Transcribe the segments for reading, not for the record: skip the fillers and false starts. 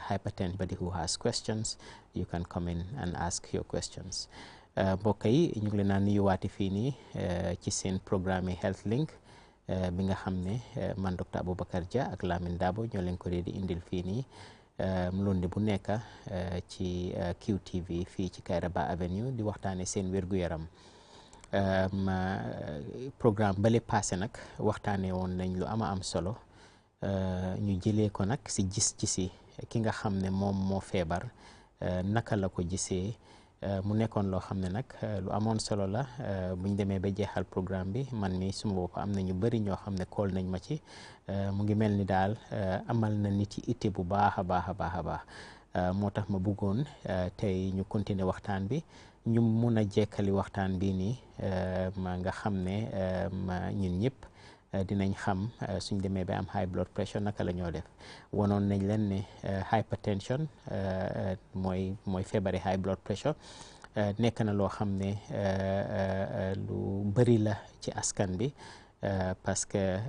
hypertension. Anybody who has questions, you can come in and ask your questions. mbokk yi ñu ngi leen a nuyuwaati fii nii ci seen programme Healthlink bi nga xam ne man docteur Aboubacar Dia ak Lamine Dabo ñoo leen ko di indil fii nii lundi bu nekk ci QTV fii ci Kairaba Avenue di waxtaane seen wér-gu-yaram. programme bale passé nag waxtaane woon nañ lu am solo ñu jëlee ko nag si gis-gisi ki nga xam ne moom moo feebar naka la ko gisee mu nekkoon loo xam ne nag lu amoon solo la buñ demee ba jeexal programme bi man mi suma bopp am na ñu bëri ñoo xam ne kool nañ ma ci mu ngi mel ni daal amal na nit yi itte bu baax a baax a baax a baax moo tax ma bëggoon tey ñu continuer waxtaan bi ñu mun a jekkali waxtaan bi nii ma nga xam ne ñun ñëpp dinañ xam suñ demee ba am high blood pressure naka la ñoo def wonoon nañ leen ne hypertension mooy feebari high blood pressure nekk na loo xam ne lu bëri la ci askan bi parce que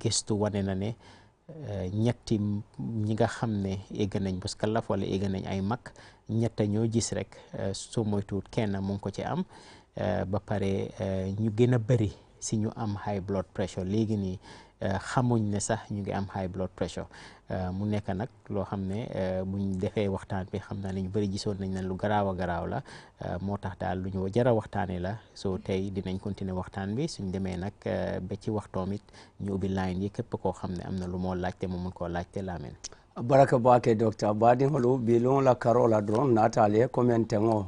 gëstu wane na ne ñetti ñi nga xam ne egg nañ buskalaf wala egg nañ ay mag ñetta ñoo gis rek soo moytuwut kenn mu ngi ko ci am ba pare ñu gën a bëri si ñu am high blood pressure léegi nii xamuñ ne sax ñu ngi am high blood pressure mu nekk nag loo xam ne buñ defee waxtaan bi xam naa ne ñu bëri gisoon nañ ne lu garaaw a garaaw la moo tax daal lu ñu jara waxtaanee la soo tey dinañ continuer waxtaan bi suñ demee nag ba ci waxtoom it ñu ubbi line yi képp koo xam ne am na lu moo laajte mu mun koo laajte Lamin. baraka baake docteur baadiŋolu biluŋo la karoo la doroŋ naataale comme teŋo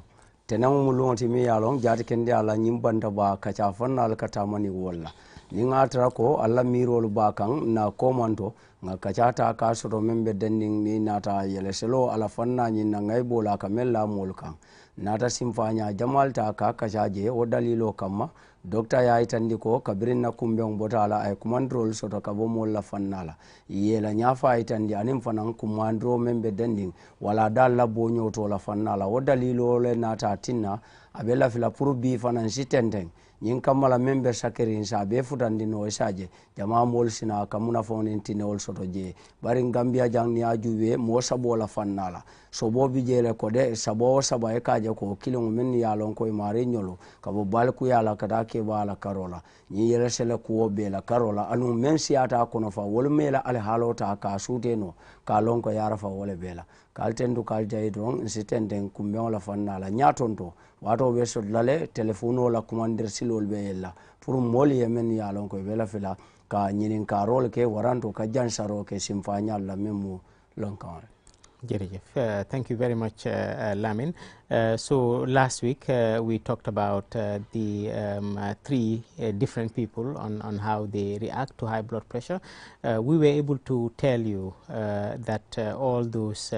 tenaŋ muluŋo ti miŋ ye a loŋ jaati kendi a la ñiŋ banta baa kaca fannaalu ka taamani wolu la niŋ ŋa tara ko alla miiroolu baa kaŋ na komanto ŋa kaca taa ka soto meŋ be dendiŋ niŋ naata yeleseloo ala fannaa ñiŋ na ŋa i boo la a ka meŋ la moolu kaŋ naata sinfaañaa jamaalu taa ka kaca je wo daliloo kamma docteur ya yitandi ko kabiriŋ na kumbeŋo bota a la a ye kumandirolu soto ka bo moolu la fannaa la ye la ñaafa yitandi aniŋ fanaŋ kumandiroo meŋ be dendiŋ wala daal la booñoo to la fannaa la wo daliloo le naata tinna a be lafila pour bii fanaŋ si tenteŋ ñiŋ kamma la meŋ be sakiriŋ sa a be futandi no i sa je jamaa moolu sina ka munafaŋo niŋ tinewolu soto je bari Gambia jaŋ niŋ a juubee moo saboo la fannaa la soboo bi je le ko de saboo saba i ka je ko kiliŋo meŋ ye a loŋ ko i maari ñolu ka bo balikuyaa la ka taa keebaa la karoo la ñiŋ yelesele kuwo bee la karoo la anuŋ meŋ siyaata a kono fa wolu mee la alihaaloo taa ka a suutee no ka a loŋ ko yaara fa wo le bee la kaal tentu kaal jayi doroŋ nsi tenteŋ kumbeŋo la fannaa la ñaaton to waatoo be soto la le telefonoo la kumandir silolu be yel la pour moolu ye meŋ ye a loŋ ko i be lafila ka ñininkaarolu ke waranto ka jansaroo ke sinfaañaalu la meŋ mu lonkaŋo le. Jerejef. Thank you very much, Lamin. So last week we talked about the three different people on how they react to high blood pressure. We were able to tell you that all those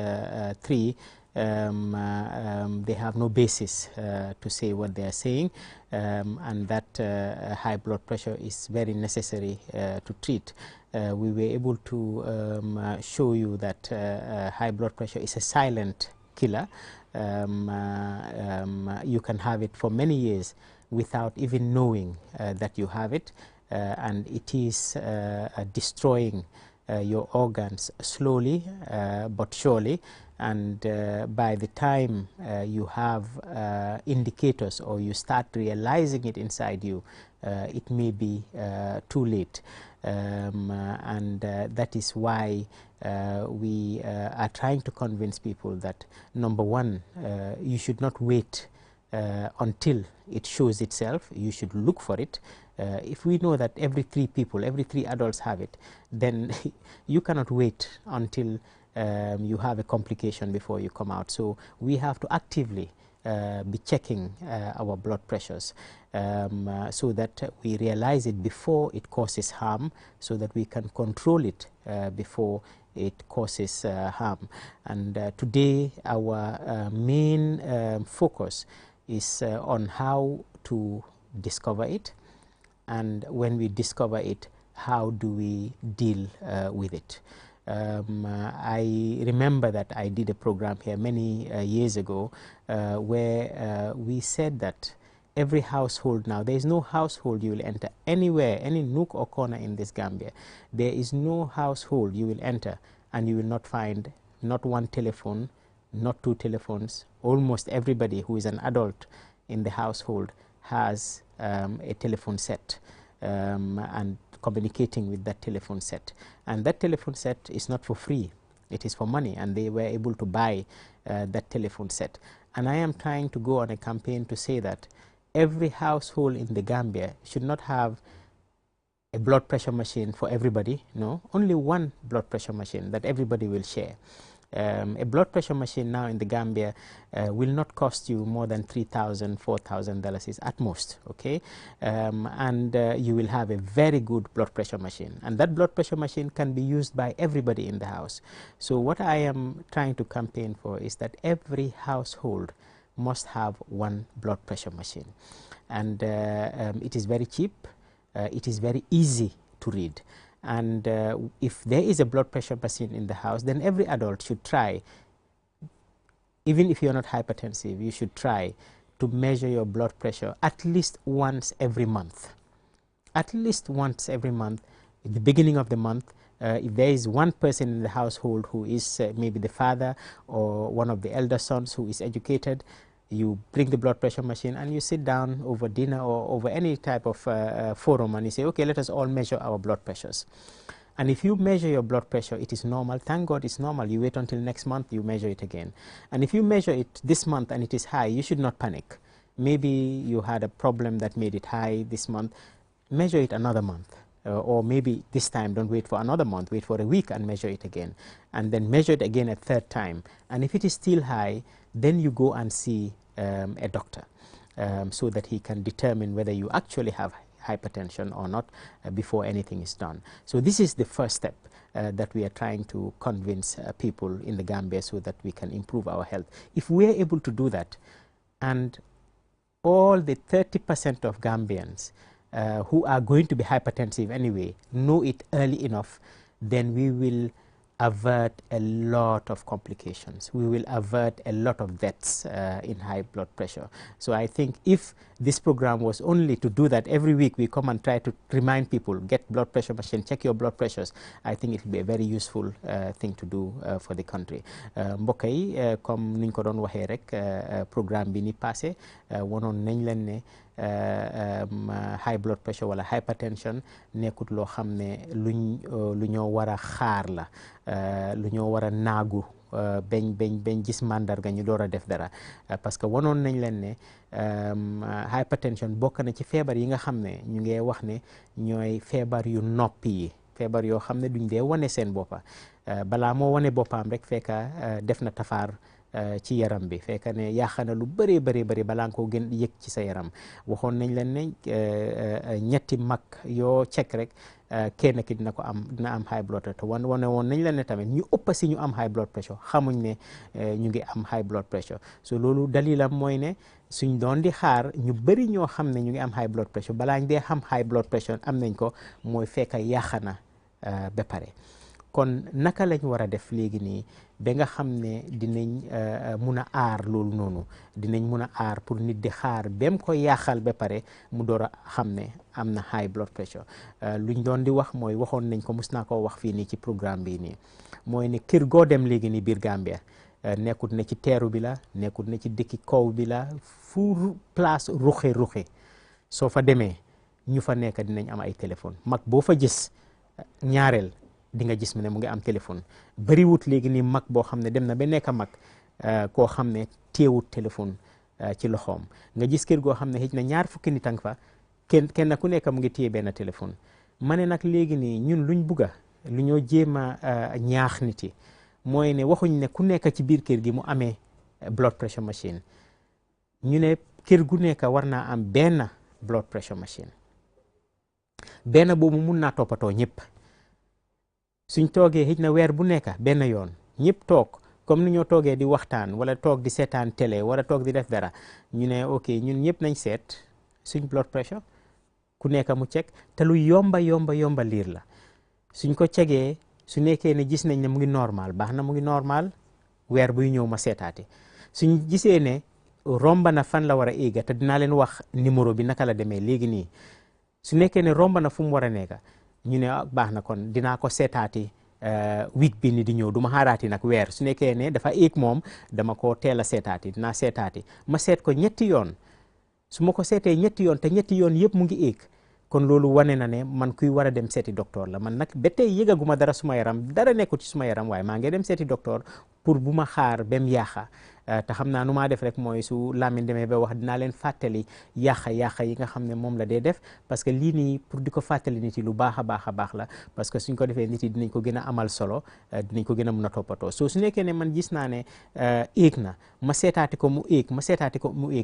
three they have no basis to say what they are saying, and that high blood pressure is very necessary to treat. We were able to show you that high blood pressure is a silent killer. You can have it for many years without even knowing that you have it, and it is destroying your organs slowly but surely, and by the time you have indicators or you start realizing it inside you, it may be too late. And that is why we are trying to convince people that, number one, you should not wait until it shows itself. You should look for it. If we know that every three adults have it, then you cannot wait until you have a complication before you come out. So we have to actively be checking our blood pressures so that we realize it before it causes harm, so that we can control it before it causes harm. And today our main focus is on how to discover it, and when we discover it, how do we deal with it. I remember that I did a program here many years ago where we said that every household now, there is no household you will enter anywhere, any nook or corner in this Gambia, there is no household you will enter and you will not find not one telephone, not two telephones. Almost everybody who is an adult in the household has a telephone set and communicating with that telephone set. And that telephone set is not for free. It is for money, and they were able to buy that telephone set. And I am trying to go on a campaign to say that every household in the Gambia should not have a blood pressure machine for everybody, no, only one blood pressure machine that everybody will share. A blood pressure machine now in the Gambia will not cost you more than $3,000, $4,000 at most, okay? And you will have a very good blood pressure machine. And that blood pressure machine can be used by everybody in the house. So what I am trying to campaign for is that every household must have one blood pressure machine. And it is very cheap. It is very easy to read. And if there is a blood pressure machine in the house, then every adult should try, even if you're not hypertensive, you should try to measure your blood pressure at least once every month. At least once every month, at the beginning of the month. If there is one person in the household who is maybe the father or one of the elder sons who is educated, you bring the blood pressure machine and you sit down over dinner or over any type of forum, and you say, okay, let us all measure our blood pressures. And if you measure your blood pressure, it is normal. Thank God it's normal. You wait until next month, you measure it again. And if you measure it this month and it is high, you should not panic. Maybe you had a problem that made it high this month. Measure it another month. Or maybe this time don't wait for another month, wait for a week and measure it again. And then measure it again a third time. And if it is still high, then you go and see a doctor so that he can determine whether you actually have hypertension or not before anything is done. So this is the first step that we are trying to convince people in the Gambia so that we can improve our health. If we are able to do that, and all the 30% of Gambians who are going to be hypertensive anyway know it early enough, then we will avert a lot of complications. We will avert a lot of deaths in high blood pressure. So I think if this program was only to do that every week, we come and try to remind people, get blood pressure machine, check your blood pressures, I think it will be a very useful thing to do for the country. Mbokk yi comme niñ ko doon waxee rek programme bi ni passé wonoon nañ leen ne high blood pressure wala hypertension nekkut loo xam ne lu ñoo war a xaar la, lu ñoo war a naagu bañ gis mandarga ñu door a def dara, parce que wonoon nañ leen ne hypertension bokk na ci feebar yi nga xam ne ñu ngi wax ne ñooy feebar yu noppi yi, feebar yoo xam ne duñ dee wane seen boppa, balaa moo wane boppam rek fekka def na tafaar ci yaram bi, fekk ne yàq na lu bëree bëri balaa nga koo gën yëg ci sa yaram. waxoon nañ leen ne ñetti mag yoo cek rek kenn ki dina am high blood pressure. wane woon nañ leen ne tamit ñu ëpp si ñu am high blood pressure xamuñ ne ñu ngi am high blood pressure. so loolu dalilam mooy ne suñ doon di xaar ñu bëri ñoo xam ne ñu ngi am high blood pressure balaa ñu dee xam high blood pressure am nañ ko, mooy fekk yàq na ba pare. kon naka lañ war a def léegi nii ba nga xam ne dinañ mun a aar loolu noonu, dinañ mun a aar pour nit di xaar bem ko yàqal ba pare mu door a xam ne am na high blood pressure. luñ doon di wax mooy waxoon nañ ko, mus naa koo wax fii nii ci programme bii nii, mooy ne kër goo dem léegi nii biir Gambia, nekkut ne ci teeru bi la, nekkut ne ci dëkki kaw bi la, fu place ruxe soo fa demee ñu fa nekk dinañ am ay téléphone. mag boo fa gis ñaareel di nga gis mu ne mu ngi am téléphone. bëriwut léegi nii mag boo xam ne dem na ba nekk mag koo xam ne téewut téléphone ci loxoom. nga gis kër goo xam ne xëj na ñaar fukki nit a nga fa, kenn ku nekk mu ngi téye benn téléphone. ma ne nag léegi nii ñun luñ bugga, lu ñoo jéem a ñaax nit yi mooy ne waxuñ ne ku nekk ci biir kër gi mu amee blood pressure machine. ñu ne kër gu nekk war naa am benn blood pressure machine. benn boobu mun naa toppatoo ñëpp. suñ toogee xëj na weer bu nekk benn yoon ñëpp toog comme ni ñoo toogee di waxtaan wala toog di seetaan télé wala toog di def dara, ñu ne ok ñun ñëpp nañ seet suñ blood pressure, ku nekk mu cek, te lu yomba liir la. suñ ko cegee su nekkee ne gis nañ ne mu ngi normal, baax na, mu ngi normal, weer buy ñëw ma seetaati. suñ gisee ne romba na fan la war a éega, te dinaa leen wax numéro bi naka la demee léegi nii. su nekkee ne romba na fu mu war a nekka, ñu ne baax na, kon dinaa ko seetaati week bi ni di ñëw du ma xaaraati nag weer su nekkee ne dafa éeg moom dama ko teel a seetaati dinaa seetaati ma seet ko ñetti yoon su ma ko seetee ñetti yoon te ñetti yoon yëpp mu ngi éeg kon loolu wane na ne man kuy war a dem seeti docteur la man nag ba tey yëgaguma dara suma yaram dara nekkul ci suma yaram waaye maa ngi dem seeti docteur pour bu ma xaar ba mu yàqa te xam naa nu maa def rek mooy su Lamin demee ba wax dinaa leen fàttali yàqa yi nga xam ne moom la dee def parce que lii nii pour di ko fàttali nit yi lu baax a baax la parce que suñ ko defee nit yi dinañ ko gën a amal solo dinañ ko gën a mun a toppatoo su nekkee ne man gis naa ne éeg na ma seetaati ko mu éeg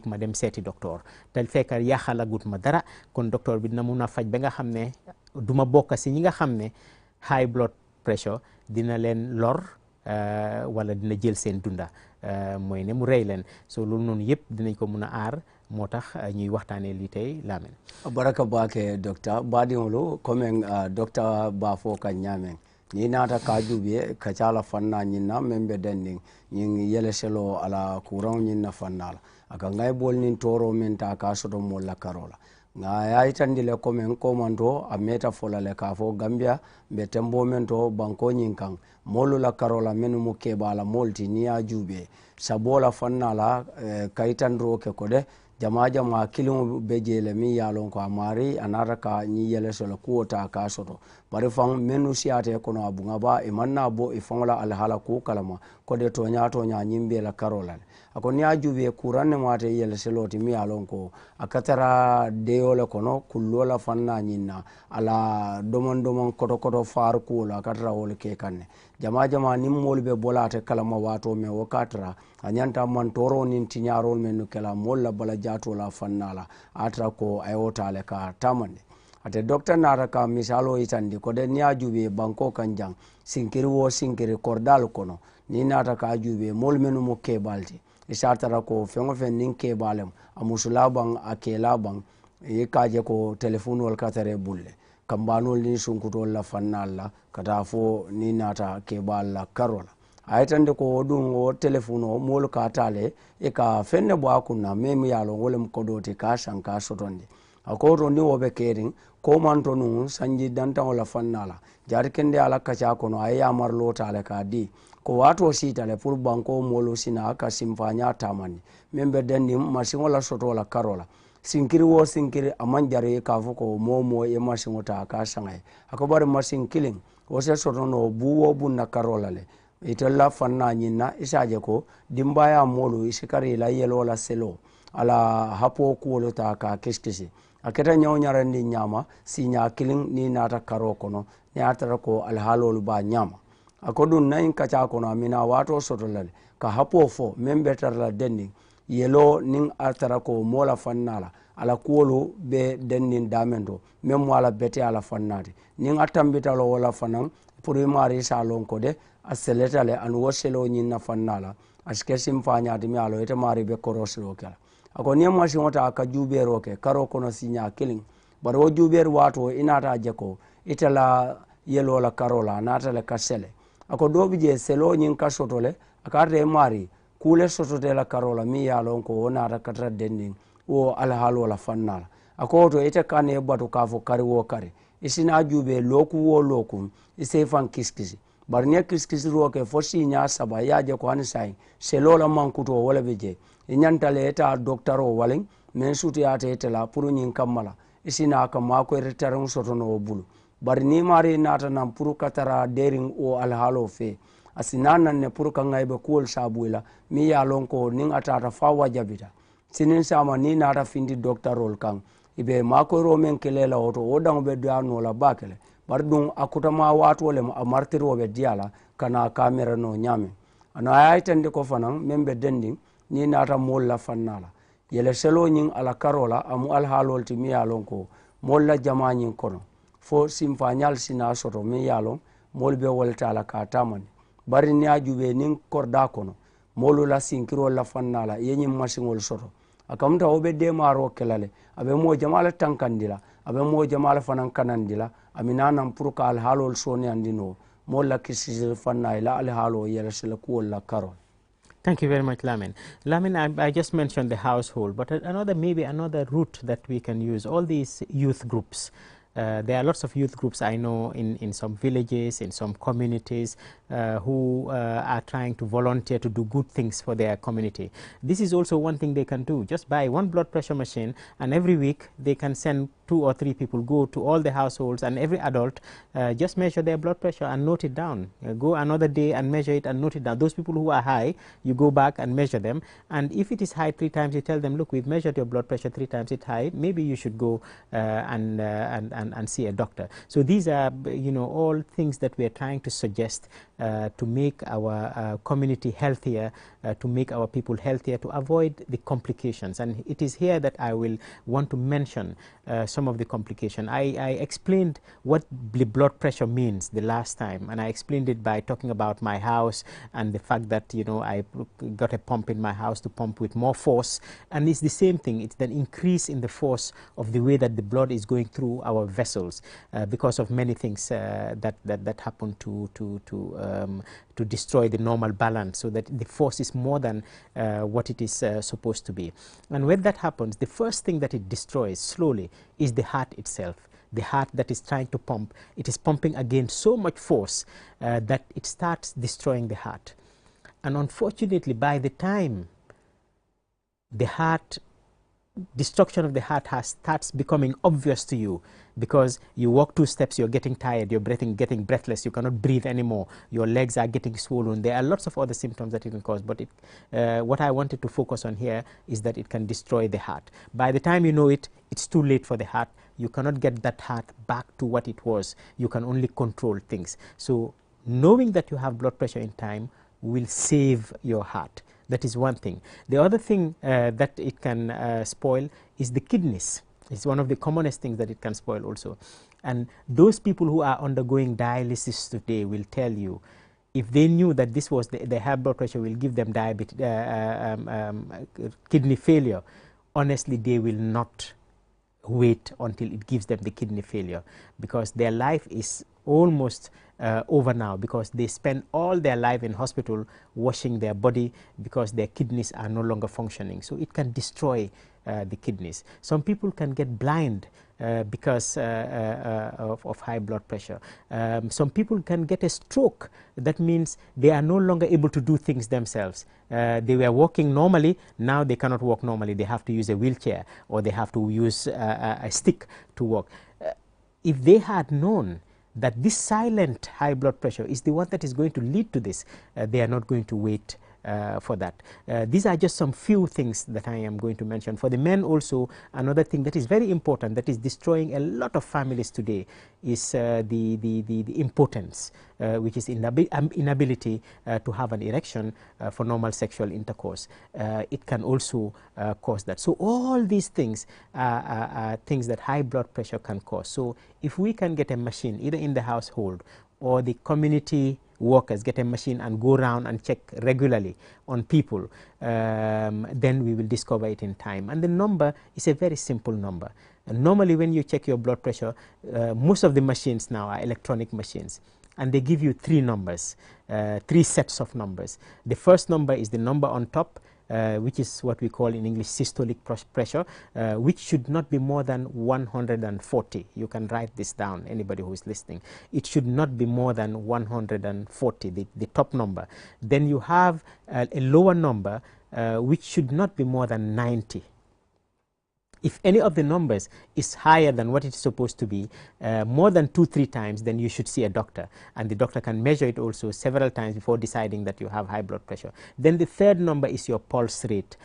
ma dem seeti docteur te fekk yàqalagut ma dara kon docteur bi dina mun a faj ba nga xam ne du ma bokk si ñi nga xam ne high blood pressure dina leen lor wala dina jël seen dunda mooy ne mu rey leen so loolu noonu yëpp dinañ ko mun a aar moo tax ñuy waxtaanee lii tey Lamin baraka bake docteur baadiŋolu comme docteur ba fo ka ñaameŋ ni naata ka juube ka cala fanna ñinna meŋ be dendiŋ ñiŋ yeleselo ala courant ñinna fanna la aka ŋay bol niŋ tooro meŋ ta ka soto moolu la karo la nga ya yitandi le comme komanto a meta fola le ka fo Gambia be tembo men to banko ñiŋ kaŋ moolu la karo la mennu mu keba la moolu ti niŋ ye juube sabola fanna la kayitandiro ke ko de jama kiliŋo be je le miŋ ye a loŋ ko a maari a naata ka ñiŋ yeleso le kuwo ta ka soto bari faŋ mennu siyaata i kono a buŋa ba i maŋ naa bo i faŋo la alihala kuu kalama ko de toñaa toñaa ñiŋ be la karo la le a ko niŋ ye a juube kuraŋ ne maata i yeleseloo ti miŋ ye a loŋ ko a ka tara deyo le kono kulloo la faŋ naa ñiŋ na a la domoŋ koto faari kuwo la a ka tara wo le ke kaŋ ne jama niŋ moolu be bo la ate kalama waatoo meŋ wo ka tara a ñanta mantooroo niŋ tiñaaroolu mennu ke la moolu la bala jaatoo la fanna la a tara ko a ye wo taa le ka tamandi ate docteur naata ka misaaloo yitandi ko de niŋ a juube banko kaŋ jaŋ sinkiri wo sinkiri koridaalu kono niŋ naata ka juube moolu mennu mu keebaalu ti i se a tara ko feŋo feŋ niŋ keebaa lemu a musulaa baŋ a keelaa baŋ i ka je ko telefonol ka tara i bulu le kambaanoolu niŋ sunkutoolu la fannaalu la ka taa fo niŋ naata keebaalu la karo la a yitandi ko wo duŋ wo telefonoo moolu ka taa le i ka feŋ ne bo a kunna meŋ ye a loŋ wo lemu kodoo ti ka saŋ ka sotondi a ko to niŋ wo be keeriŋ ko man to nuŋ sanji dantaŋo la fannaa la jaati kende a la kaccaa kono a ye yamariloo taa le ka di ko waatoo siita le pour banko moolu sina ka simfaañaa taamandi meŋ be dendiŋ masiŋo la sotoo la karo la sinkiri wo sinkiri a maŋ jari ka fo ko moo ye masiŋo taa ka saŋa ye a ko bari masiŋ kiliŋ wo se soto no buu wo buŋ na karo la le itolu la fannaa ñiŋ na i se a je ko dimbaaya moolu i si kari i la yeloo la seloo a la hapoo kuwolu taa ka kisikisi a keta ñaw ñarandi ñaama siiñaa kiliŋ niŋ naata karoo kono niŋ a tara ko alihaaloolu baa ñaama a ko duŋ naŋ kaccaa kono a mina waatoo soto la le ka hapoo fo meŋ be tara la dendiŋ yeloo niŋ a tara ko moo la fannaa la a la kuwolu be dendiŋ daamen to meŋ mu a la bete a la fannaa ti niŋ a tambita lo wo la fanaŋ pour i maari i se a loŋ ko de a seleta le aniŋ wo seloo ñiŋ na fannaa la a si ke simfaañaati miŋ ye a loŋ ite maari be korosiroo ke la a ko niŋ ye masiŋo taa ka juubeeroo ke karoo kono siiñaa kiliŋ bari wo juubeeri waatoo i naata a je ko ite la yeloo la karoo la a naata le ka sele a ko doo bi je seloo ñiŋ ka soto le a ka ata i maari kuu le sotote la karoo la miŋ ye a loŋ ko wo naata ka tara dendiŋ wo alihaaloo la fannaa la a ko woto ite kana ye batu ka fo kari wo kari i si naa juubee looku wo lookuŋ i se i faŋ kisikisi bari niŋ ye kisikisiroo ke fo siiñaa saba i ye a je ko hani saayiŋ seloo la mankutoo wo le be je i ñanta le ite a doctaroo waliŋ meŋ sutiyaata ite la pour ñiŋ kamma la i si naa ka maakoyiri tariŋ soto no wo bulu bari niŋ maari naata naŋ pour ka tara deeriŋ wo alihaaloo fee a si naa naŋ ne pour ka ŋayibe kuwolu saabuyi la miŋ ye a loŋ ko niŋ a taata fo a wajabita siniŋ saama niŋ naata finti doctaroolu kaŋ i be maakoyiroo meŋ kele la woto wo daŋo be doyaa noo la baa ke le bari duŋ a kutamaa waatoo lemu a martiroo be diya la ka naa ka mere noo ñaameŋ ano a ye a yitandi ko fanaŋ meŋ be dendiŋ niŋ naata moolu la fannaa la yele seloo ñiŋ a la karoo la a mu alihaaloolu ti miŋ ye a loŋ ko moolu la jamaa ñiŋ kono fo simfaañaalu si naa soto miŋ ye a loŋ moolu be wo le taa la ka a taamandi bari niŋ a juubee niŋ koridaa kono moolu la sinkiroolu la fannaa la i ye ñiŋ masiŋolu soto a kamuta wo be deemaaroo ke la le a be moo jamaa le tankandi la a be moo jamaa le fanaŋ kanandi la a mina naŋ pour ka alihaaloolu sooneyandi noo moolu la kisisiri fannaa i la alihaaloo yelesele kuwolu la karoo. Thank you very much, Lamin. Lamin, I just mentioned the household, but maybe another route that we can use, all these youth groups, There are lots of youth groups I know in some villages, in some communities, who are trying to volunteer to do good things for their community. This is also one thing they can do. Just buy one blood pressure machine, and every week they can send 2 or 3 people, go to all the households, and every adult just measure their blood pressure and note it down. Go another day and measure it and note it down. Those people who are high, you go back and measure them, and if it is high 3 times, you tell them, look, we've measured your blood pressure 3 times it's high, maybe you should go and see a doctor. So these are, you know, all things that we are trying to suggest to make our community healthier, to make our people healthier, to avoid the complications. And it is here that I will want to mention some of the complications. I explained what blood pressure means the last time, and I explained it by talking about my house and the fact that, you know, I got a pump in my house to pump with more force, and it's the same thing. It's an increase in the force of the way that the blood is going through our vessels because of many things that happen to destroy the normal balance, so that the force is more than what it is supposed to be. And when that happens, the first thing that it destroys slowly is the heart itself. The heart that is trying to pump, it is pumping against so much force that it starts destroying the heart. And unfortunately, by the time the heart, destruction of the heart starts becoming obvious to you, because you walk 2 steps, you're getting tired, you're getting breathless, you cannot breathe anymore, your legs are getting swollen. There are lots of other symptoms that it can cause, but what I wanted to focus on here is that it can destroy the heart. By the time you know it, it's too late for the heart. You cannot get that heart back to what it was. You can only control things. So knowing that you have blood pressure in time will save your heart. That is one thing. The other thing that it can spoil is the kidneys. It's one of the commonest things that it can spoil also. And those people who are undergoing dialysis today will tell you, if they knew that this was the high blood pressure will give them kidney failure, honestly, they will not wait until it gives them the kidney failure, because their life is almost over now, because they spend all their life in hospital washing their body because their kidneys are no longer functioning. So it can destroy the kidneys. Some people can get blind because of high blood pressure. Some people can get a stroke. That means they are no longer able to do things themselves. They were walking normally, now they cannot walk normally. They have to use a wheelchair, or they have to use a stick to walk. If they had known that this silent high blood pressure is the one that is going to lead to this, they are not going to wait for that. These are just some few things that I am going to mention. For the men also, another thing that is very important, that is destroying a lot of families today, is the impotence, which is inability to have an erection for normal sexual intercourse. It can also cause that. So all these things are things that high blood pressure can cause. So if we can get a machine, either in the household or the community workers get a machine and go around and check regularly on people, then we will discover it in time. And the number is a very simple number. And normally when you check your blood pressure, most of the machines now are electronic machines, and they give you 3 numbers, 3 sets of numbers. The first number is the number on top, which is what we call in English systolic pressure, which should not be more than 140. You can write this down, anybody who is listening. It should not be more than 140, the top number. Then you have a lower number, which should not be more than 90. If any of the numbers is higher than what it's supposed to be, more than 2-3 times, then you should see a doctor, and the doctor can measure it also several times before deciding that you have high blood pressure. Then the third number is your pulse rate,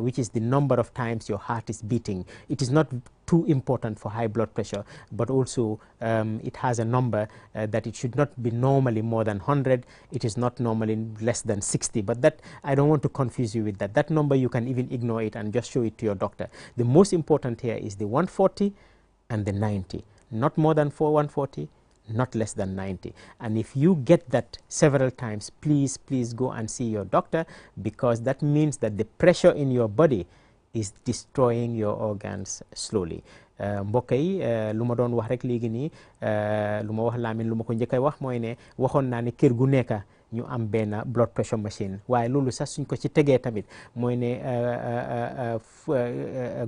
which is the number of times your heart is beating. It is not too important for high blood pressure, but also it has a number that it should not be normally more than 100. It is not normally less than 60, but that I don't want to confuse you with that. That number you can even ignore it and just show it to your doctor. The most important here is the 140 and the 90, not more than 140, not less than 90. And if you get that several times, please go and see your doctor, because that means that the pressure in your body is destroying your organs slowly. mbokk yi lu ma doon wax rek léegi nii, lu ma wax Lamin, lu ma ko njëkkay wax mooy ne waxoon naa ne kër gu nekk ñu am benn blood pressure machine, waaye loolu sax suñ ko ci tegee tamit mooy ne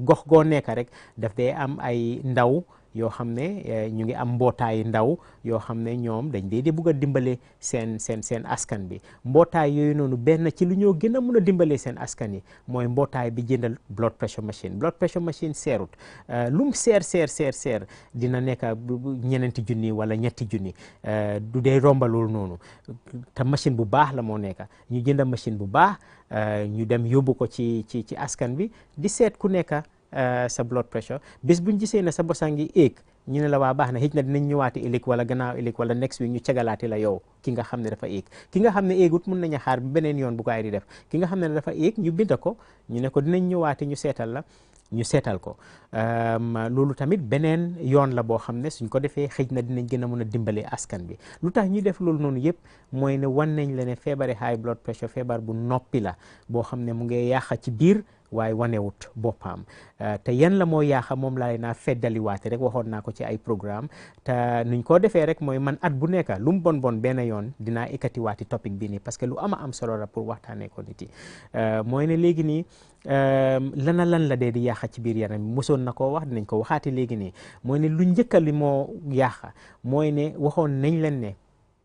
gox goo nekk rek daf dee am ay ndaw yoo xam ne ñu ngi am mbootaay ndaw yoo xam ne ñoom dañ dee bugg a dimbale seen askan bi mbootaay yooyu noonu benn ci lu ñoo gën a mun a dimbalee seen askan yi mooy mbootaay bi jëndal blood pressure machine seerut lum seer dina nekk ñeneenti junni wala ñetti junni du dee rombalul noonu te machine bu baax la moo nekk ñu jënda machine bu baax ñu dem yóbbu ko ci askan bi di seet ku nekk sa blood pressure bis buñ gisee ne sa bosa ngi éeg ñu ne la waa baax na xëj na dinañ ñëwaati ëllëg wala gannaaw ëllëg wala next week ñu cegalaati la yow ki nga xam ne dafa éeg ki nga xam ne éegut mun nañ a xaar bi beneen yoon bu ko ay di def ki nga xam ne dafa éeg ñu binda ko ñu ne ko dinañ ñëwaati ñu seetal la ñu seetal ko loolu tamit beneen yoon la boo xam ne suñ ko defee xëj na dinañ gën a mën a dimbale askan bi lu tax ñuy def loolu noonu yëpp mooy ne wan nañ la ne feebari high blood pressure feebar bu noppi la boo xam ne mu ngi yàqa ci biir waaye wanewut boppam te yan la moo yaaxa moom laa naa feddaliwaate rek waxoon naa ko ci ay programme te nuñ ko defee rek mooy man at bu nekk lu mu bon benn yoon dinaa ikkatiwaati topic bi nii parce que lu am solo la pour waxtaanee ko nit yi mooy ne léegi nii lan la dee di yaaxa ci biir yaram bi mosoon na koo wax dinañ ko waxaati léegi nii mooy ne lu njëkka li moo yaaxa mooy ne waxoon nañ leen ne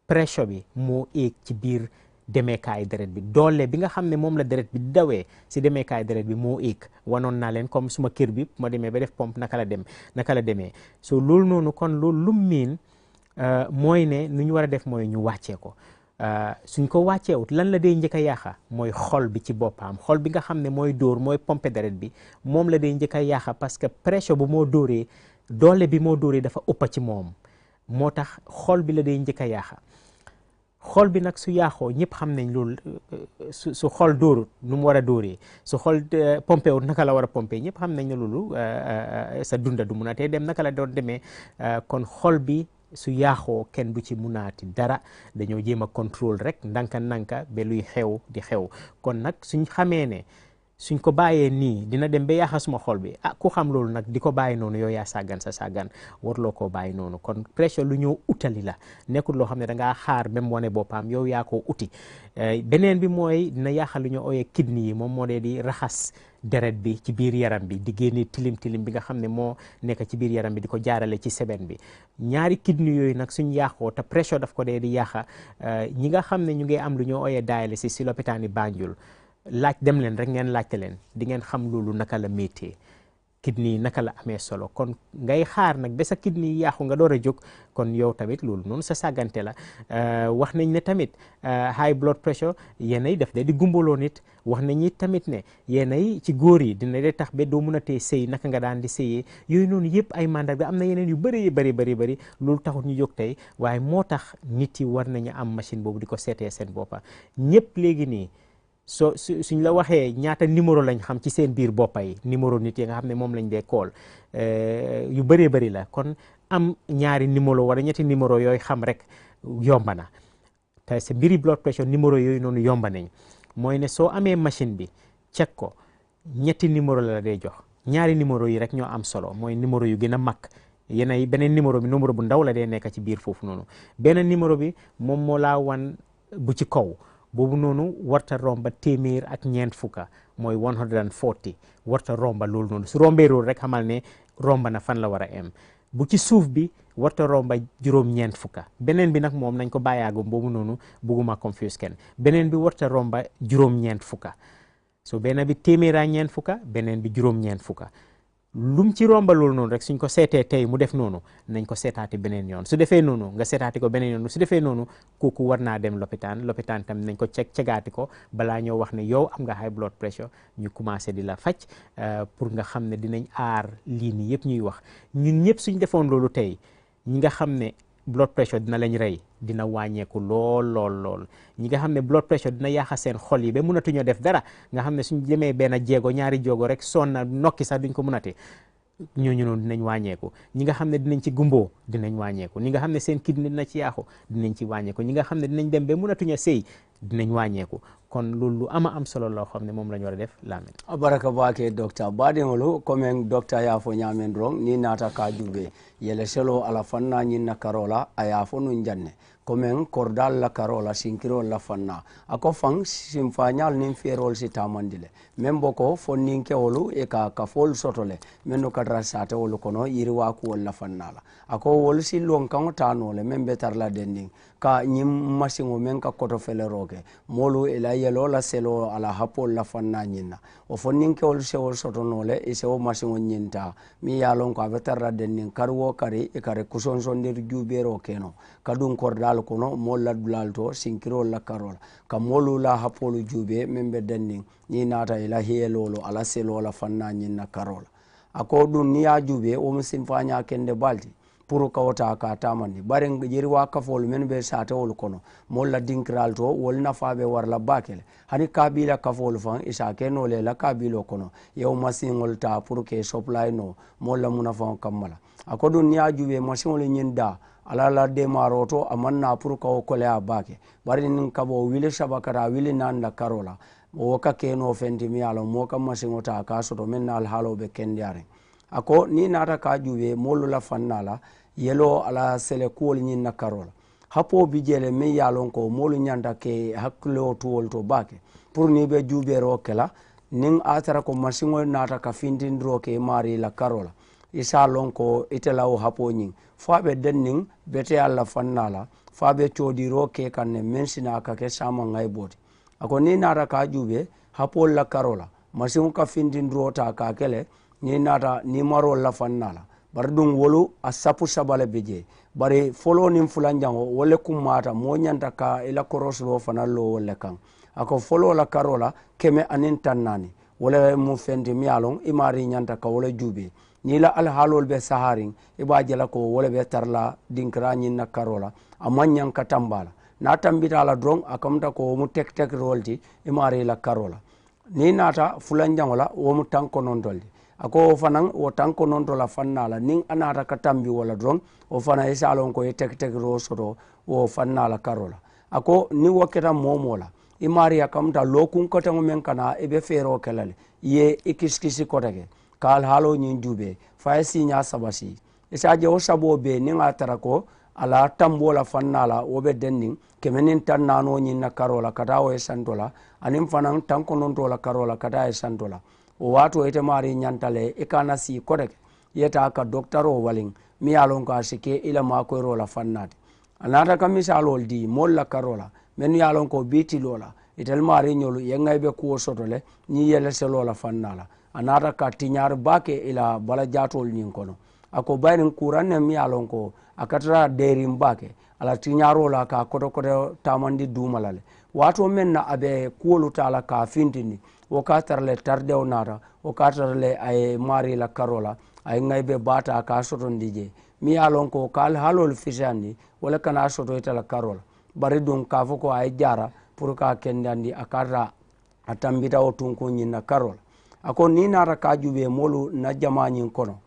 pression bi moo éeg ci biir demeekaay deret bi doole bi nga xam ne moom la deret bi dawee si demeekaay deret bi moo éeg wanoon naa leen comme suma kër bi ma demee ba def pompe naka la demee so loolu noonu kon loolu lu miin mooy ne nu ñu war a def mooy ñu wàccee ko suñ ko wàcceewut lan la dee njëkk a yaaxa mooy xol bi ci boppam xol bi nga xam ne mooy dóor mooy pompe deret bi moom la dee njëkk a yaaxa parce que pression bu moo dóoree doole bi moo dóoree dafa ëppa ci moom moo tax xol bi la dee njëkk a yaaxa xol bi nag su yaaxoo ñëpp xam nañ loolu su xol dóorut nu mu war a dóoree su xol pompé wut naka la war a pompé ñëpp xam nañ ne loolu sa dunda du mun a tee dem naka la doon demee kon xol bi su yaaxoo kenn du ci munaati dara dañoo jéem a contrôle rek ndanka ba luy xew di xew kon nag suñ xamee ne suñ ko bàyyee nii dina dem ba yaaxa suma xol bi ku xam loolu nag di ko bàyyi noonu yow yaa sàggan sa sàggan warloo koo bàyyi noonu kon pression lu ñëw utali la nekkul loo xam ne da ngaa xaar même wane boppam yow yaa koo uti beneen bi mooy dina yaaxa lu ñu ooyee kidney yi moom moo dee di raxas deret bi ci biir yaram bi di génne tilim bi nga xam ne moo nekk ci biir yaram bi di ko jaarale ci seben bi ñaari kidney yooyu nag suñ yaaxoo te pression daf ko dee di yaaxa ñi nga xam ne ñu ngi am lu ñu ooyee dialysis si lopitaani Banjul laaj dem leen rek ngeen laajte leen di ngeen xam loolu naka la méttee kidney naka la amee solo kon ngay xaar nag ba sa kidney yaaxu nga door a jóg kon yow tamit loolu noonu sa sàggante la wax nañ ne tamit high blood pressure yéenay def di gumbaloo nit wax nañ it tamit ne yéenay ci góor yi dina de tax ba doo mun a tee sëy naka nga daan di sëyee yooyu noonu yëpp ay mandarga am na yeneen yu bëri loolu taxut ñu jóg tey waaye moo tax nit yi war nañu am machine boobu di ko seetee seen boppa ñëpp léegi nii suñ la waxee ñaata numéro lañ xam ci seen biir boppa yi numéro nit yi nga xam ne moom lañ dee kool yu bëree bëri la kon am ñaari numéro wala ñetti numéro yooyu xam rek yomba na te sa mbiri blood pressure numéro yooyu noonu yomba nañ mooy ne soo amee machine bi check ko ñetti numéro la dee jox ñaari numéro yi rek ñoo am solo mooy numéro yu gën a mag yeneen beneen numéro bi numéro bu ndaw la dee nekk ci biir foofu noonu beneen numéro bi moom moo laa wan bu ci kaw boobu noonu warta romba téeméer ak ñeent fukka mooy 140 warta romba loolu noonu su rombee loolu rek xamal ne romba na fan la war a em bu ci suuf bi warta romba juróom-ñeent fukka beneen bi nag moom nañ ko bàyyaagum boobu noonu bugguma confuse kenn beneen bi warta romba juróom-ñeent fukka so benn bi téeméer ak ñeent fukka beneen bi juróom-ñeent fukka lum ci romba loolu noonu rek suñ ko seetee tey mu def noonu nañ ko seetaati beneen yoon su defee noonu nga seetaati ko beneen yoon su defee noonu kooku war naa dem lopitaan tam nañ ko cegaati ko balaa ñoo wax ne yow am nga high blood pressure ñu commencé di la faj pour nga xam ne dinañ aar lii nii yëpp ñuy wax ñun ñëpp suñ defoon loolu tey ñi nga xam ne blood pressure dina lañ rey dina wàññeeku lool ñi nga xam ne blood pressure dina yaaxa seen xol yi ba mënatuñoo def dara nga xam ne suñ demee benn jéego ñaari jéego rek sonna nokki sax duñ ko mënati ñooñu noonu dinañ wàññeeku ñi nga xam ne dinañ ci gumboo dinañ wàññeeku ñi nga xam ne seen kidney dina ci yaaxu dinañ ci wàññeeku ñi nga xam ne dinañ dem ba mënatuñu sëy dinañ wàññeeku kon loolu lu am solo loo xam ne moom la ñu war a def Lamin baraka baake docteur baɗigolu commen docteur yafo ñamen dron ni nata ka juɓe yele selo ala fanna ñinna karola a yafo nun janne komen kordal la karola sinkiro la fanna ako fang simfanyal nin ferol si tamandile membo ko fonninke wolu e ka kafol sotole menno kadra sate wolu kono yirwa ku la fannala ako wol si lon kan tanole membe tarla denning ka nyim masingo men ka koto feleroke molu ila yelo la selo ala hapol la fanna nyinna o fonninke wol se wol sotonole e se o masingo nyinta mi yalon ko avetarla denning karwo kari e kare kusonsondir jubero keno kadun kordal kono molla dulalto sinkiro la karola ka molu la hapolu jube membe denning ni nata ila hiyelolo ala selo la fanna nyinna karola ako dun niya jube o musimfanya kende balti pour kawta ka tamani bare jeri wa kafol men be sate wol kono molla dinkralto wol nafabe warla bakele hani kabila kafol fan isa keno le la kabilo kono yow masingol ta pour que supply no molla munafan kamala ako dun niya jube masingol nyinda ala la demaroto amanna pour ko kole abake bari nin kabo wile shabakara wile nan la karola o ka keno fendi mi alo mo kam masingota ka soto men al halo be kendiare ako ni nata ka juwe molu la fannala yelo ala sele kuol nyin na karola hapo bijele me yalon ko molu nyanda ke haklo tuol to bake pour ni be jube ro kala nin atara ko masingo nata ka findindro ke mari la karola isa lon ko itelaw hapo nyin fabe denning bete alla fannala fabe chodiro ke kanne mensina ka ke sama ngai boti ako ni nata ka jube hapo la karola masingo ka findindro ta ka kele ni nata ni maro la fannala bar dum wolu asapu sabale beje bari folo nim fulanjango wole kumata mo nyanta ka ila koroslo fanallo wole kan ako folo la karola keme anin tannani wole mu fendi mialon imari nyanta ka wole jube ni la al halol be saharin iba jela ko wole be tarla dinkra nyin na karola amanyan ka tambala na tambita la drong akamta ko mu tek rolti imari la karola ni nata fulanjango la wo mu tanko non doldi ako fanan o tanko non to la fannala nin anata katambi wala dron o fana isalon ko tek ro soto o fannala karola ako ni waketa momola imari akamta lokun ko tango men kana ebe fero kelale ye ikiskisi kotake kal halo nyin jube faisi nya sabasi isaje o sabo be ni ngatara ko ala tambola fannala obe denning kemenin tannano nyin na karola kata o santola anim fanan tanko non to la karola kata e santola o wato ite mari nyantale ikana si kodek yeta ka doktaro walin mi alon ka sike ila ma ko ro la fannati anata ka misalol di molla karola men yalon ko biti lola itel mari nyolu yengay be ko sotole ni yele se lola fannala anata ka tinyar bake ila bala jatol nyin kono ako baynin kuranne mi alon ko akatra derim bake ala tinyaro la ka kodo tamandi dumalale wato men na abe kuolu tala ka fintini o katarle tardeo nata o katarle ay mari la karola ay ngaybe bata ka soton dije mi alon ko kal halol fisandi wala kana soto ita la karola bari dum ka foko ay jara pour ka kendandi akara atambita o tunko nyina karola ako ni nara ka jube molu na jamanyin kono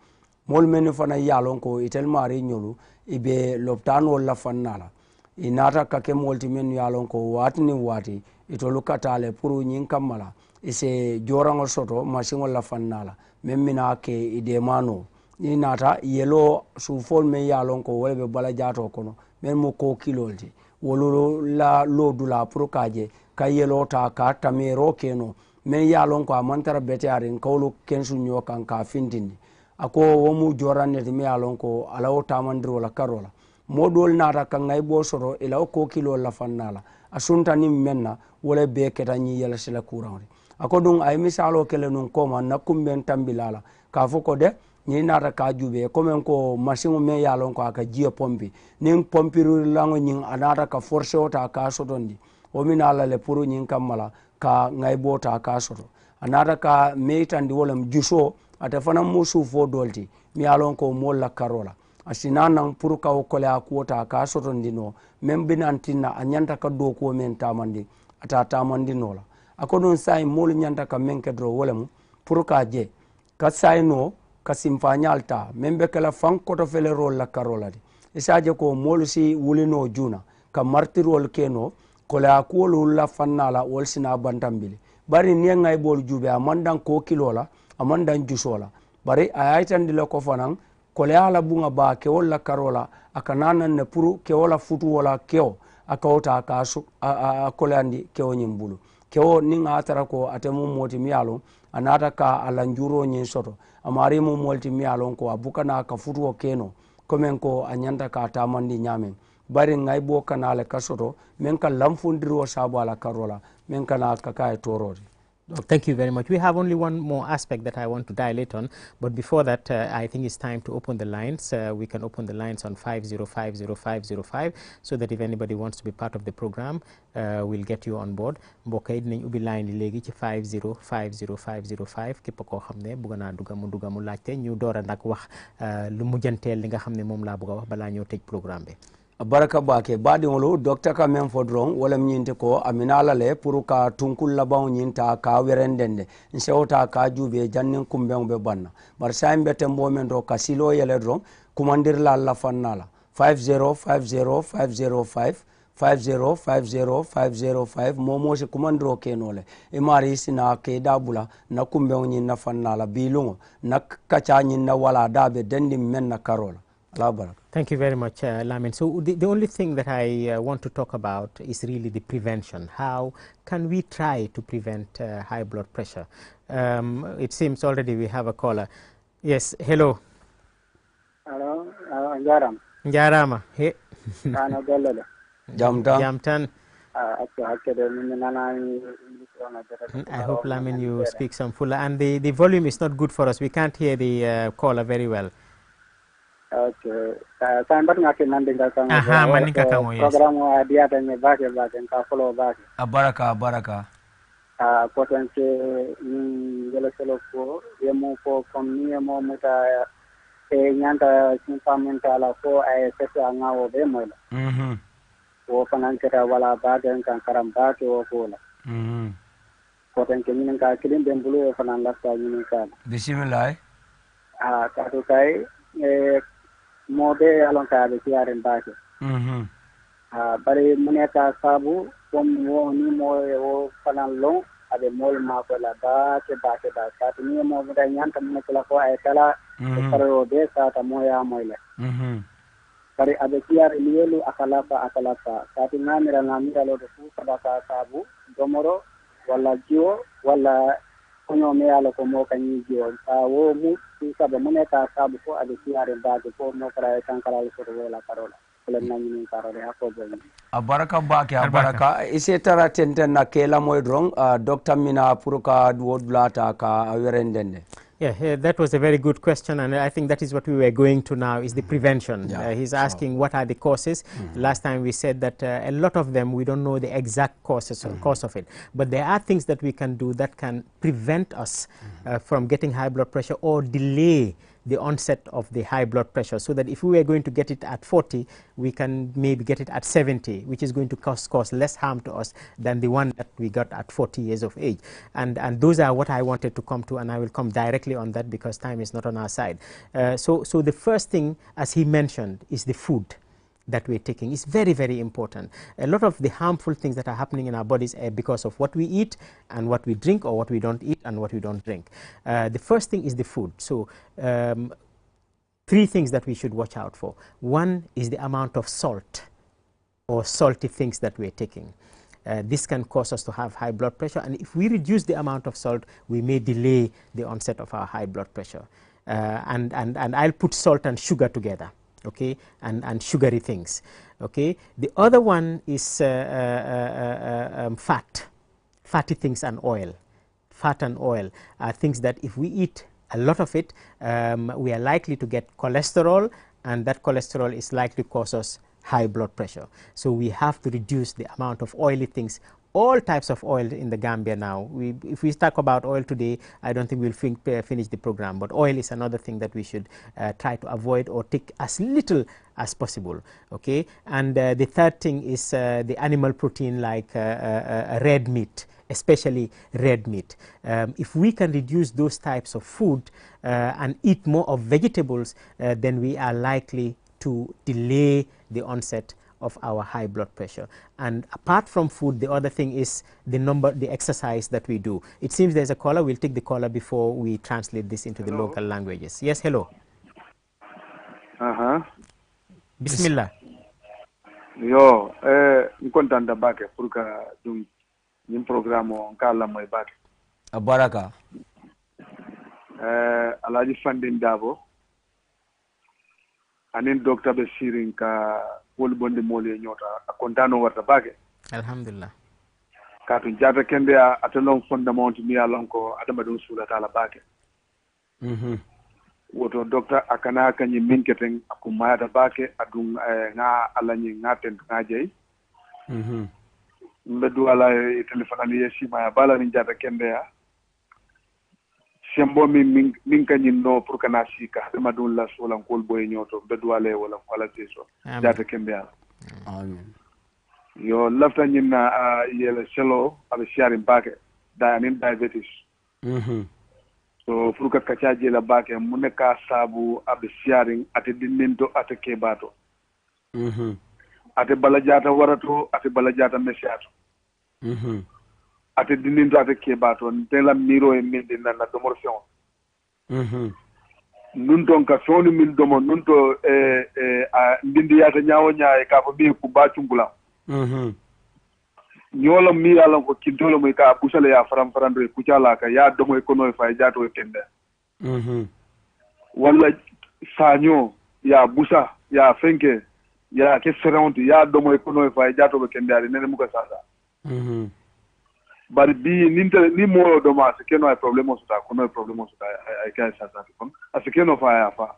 mol men fana yalon ko itel mari nyolu ibe loptano la fannala inata ka ke molti men yalon ko watni wati itolu katale pour nyin kamala ise jorango soto masingol la fannala memmina ke idemano ni nata yelo sufol me yalon ko wolbe bala jato kono men mo ko kilolti wolo la lodula pour kaje ka yelo ta ka tamero keno men yalon ko amantara betiarin kawlu kensu nyokan ka findini ako womu joranne me yalon ko alawo tamandiro la karola modol nata kan ngay bo soto ila ko kilo la fannala asunta ni menna wala be ketani yela sila kurawri ako dun ay misalo kele nun koma nakumben tambilala ka foko de ni nata ka jube comme ko machine me yalon ko aka jiya pompi nin pompiru lango nyin anata ka force ota ka sotondi o minala le puru nyin kamala ka ngay bota ka soto anata ka meitandi wolam juso ata fana musu fo dolti mi yalon ko molla karola asinanan pour ka o kole akuota ka sotondi no membinantina anyanta ka do ko men tamandi ata tamandi nola ako don sai mol nyanta ka menke dro wolem pour ka je ka sai no ka simfanyalta membe kala fan ko to fele rol la karola di isaje ko mol si wulino juna ka martirol keno ko la ko la fannala wol sina bantambili bari ni ngay bol jube amandan ko kilola amandan jusola bari ayaytandi le ko fanan kole ala bunga ba ke wala karola akanana ne puru ke wala futu wala keo akawta akasu kole andi keo nyimbulu keo ninga atara ko atemu moti mialo anata ka alanjuro nyin soto amari mu molti mialo ko abukana ka futu o keno komen ko anyanta ka tamandi nyame bari ngai bo kanale kasoto men ka lamfundiro sabo ala karola men kana kaka torori. Thank you very much. We have only one more aspect that I want to dilate on, but before that, I think it's time to open the lines. We can open the lines on 5050505 so that if anybody wants to be part of the program, we'll get you on board. mbokk yi dinañ ubbi line yi léegi ci 5050505 képp koo xam ne bëgg naa dugga mu laajte ñu door a nag wax lu mujjanteel li nga xam ne moom laa bëgg a wax balaa ñoo tëj programme bi. baraka bake baadiŋolu docteur ka men fo doroŋ wo lem ñinte ko amina la le pour ka tunkul labaŋo ñinta ka werendende nsewota ka juube janniŋ kumbeŋo be banna bari sayin be tembo men do ka silo yele doroŋ kumandirla la fanna la 5050505 5050505 momo si kumandiro kenole e mari sina ke dabula na kumbeŋo ñin na fanna la biluŋo na kaca ñin na wala dabe dendi men na karola. Thank you very much, Lamin. So the only thing that I want to talk about is really the prevention. How can we try to prevent high blood pressure? It seems already we have a caller. Yes, hello. Hello, Njaram. Njarama. Hey. Jamtan. I hope, Lamin, you speak some fuller. And the volume is not good for us. We can't hear the caller very well. Okay. Sambat ngake nandinga kango. Aha, maninga kango, yes. Programu dia tanya bake nka follow bake. Baraka. Potensi ngelo selo ko yemo ko komni yemo muta nyanta simpamenta la ko ay sesa ngawo be mola. Wo panankera wala bake nka karambake wo kola. Potensi nka kilin dembulu fanan lasta nka. Bismillah. Katu kai mode alon ka be tiaren bake bari muneta sabu kom wo ni mo o fanan long abe mol ma ko la bake da sa ni mo da nyanta mun ko la ko ay kala paro be sa ta moya moyle bari abe tiare lielu akala sa sa ti ngamira lo do fu ka sabu domoro wala jiwo wala kono me ala ko mo kanyi jiwo wo mu sabe moneta sabu ko ade tiare baade ko no kala kankala so wala parola kala nani parole akobo abaraka bake abaraka ise tara tenten na kela moy drong docteur mina pour ka wodlata ka werendende. Yeah, that was a very good question, and I think that is what we were going to now, is the prevention. He's asking what are the causes. Last time we said that a lot of them, we don't know the exact causes or cause of it. But there are things that we can do that can prevent us from getting high blood pressure or delay the onset of the high blood pressure, so that if we were going to get it at 40, we can maybe get it at 70, which is going to cause less harm to us than the one that we got at 40 years of age. And those are what I wanted to come to, and I will come directly on that because time is not on our side. So the first thing, as he mentioned, is the food that we're taking. Is very, very important. A lot of the harmful things that are happening in our bodies are because of what we eat and what we drink, or what we don't eat and what we don't drink. The first thing is the food. So 3 things that we should watch out for. One is the amount of salt or salty things that we're taking. This can cause us to have high blood pressure, and if we reduce the amount of salt, we may delay the onset of our high blood pressure. And I'll put salt and sugar together. Okay, and sugary things. Okay, the other one is fatty things and oil. Fat and oil are things that if we eat a lot of it, we are likely to get cholesterol, and that cholesterol is likely to cause us high blood pressure. So we have to reduce the amount of oily things. All types of oil in the Gambia now. If we talk about oil today, I don't think we'll finish the program, but oil is another thing that we should try to avoid or take as little as possible. Okay, and the third thing is the animal protein, like red meat, especially red meat. If we can reduce those types of food and eat more of vegetables, then we are likely to delay the onset of our high blood pressure. And apart from food, the other thing is the exercise that we do. It seems there's a caller. We'll take the caller before we translate this into the local languages. Yes, hello. bismillah. Yo, nkontanta bake pour que dum ñim programme on kala moy bake. Baraka. Alaji Fandin Dabo. Anin docteur be sirin ka wol bonde mole nyota kontano warta bake. Alhamdulillah. Katu jata kende a atalon fondament mi alon ko adama dum sula tala bake. Woto docteur akana kanyi minketen akumaya bake adun nga alanyi ngaten ngajey. Mbedu ala telephone ali yeshima ya bala ni jata kende ya. Sembo min kanyi no pour kana sika adama dum la solan kol boy nyoto mbedu ala wala teso jata kende ya. Amen. Yo lafta nyina yele selo abe sharing bake danin diabetes. So furuka kachaje la bake muneka sabu abe sharing ate dinninto ate kebato. Ate balajata warato ate balajata meshato. Ate dinninto ate kebato ntela miro e minde na domorfion. Nunton ka soni min domo nunto ndindi yata nyawo nyaay ka fo bi ku ba chungula. Nyola mi ala ko kidolo mo ka busale ya faram farando e kucala ka ya domo e kono e fa jato e tende. Walla sanyo ya busa ya fenke ya ke seraundi ya domo e kono e fa jato be kende ari nene muka sasa. Bari bi ni mo do ma se keno ay problème so ta kono e problème so ta ay ka sasa kon asekeno fa ya fa.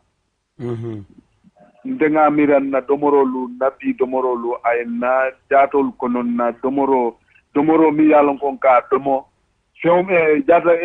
Ndenga miran na domorolu nabi domorolu ay na jatol konon na domoro mi yalon kon ka domo fewm jata